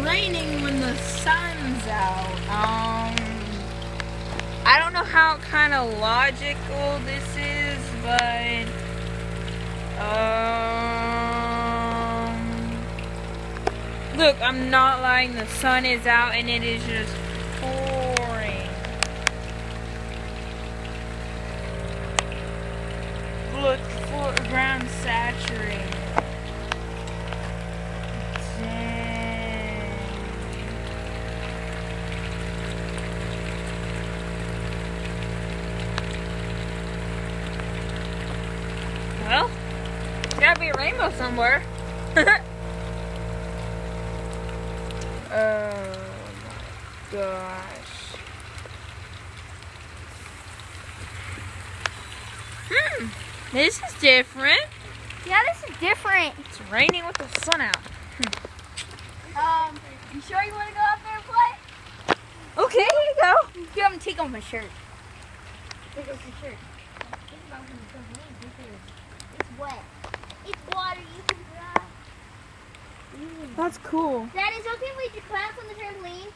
raining when the sun's out. I don't know how kind of logical this is, but look, I'm not lying. The sun is out and it is just pouring. Look, the ground saturated. Dang. Well, there's gotta be a rainbow somewhere. Oh my gosh. This is different. Yeah, this is different. It's raining with the sun out. You sure you want to go out there and play? Okay, here you go. Here, I'm gonna take off my shirt. Take off your shirt. It's wet. It's water. You can dry. That's cool. Dad, is it okay if we clap on the trampoline?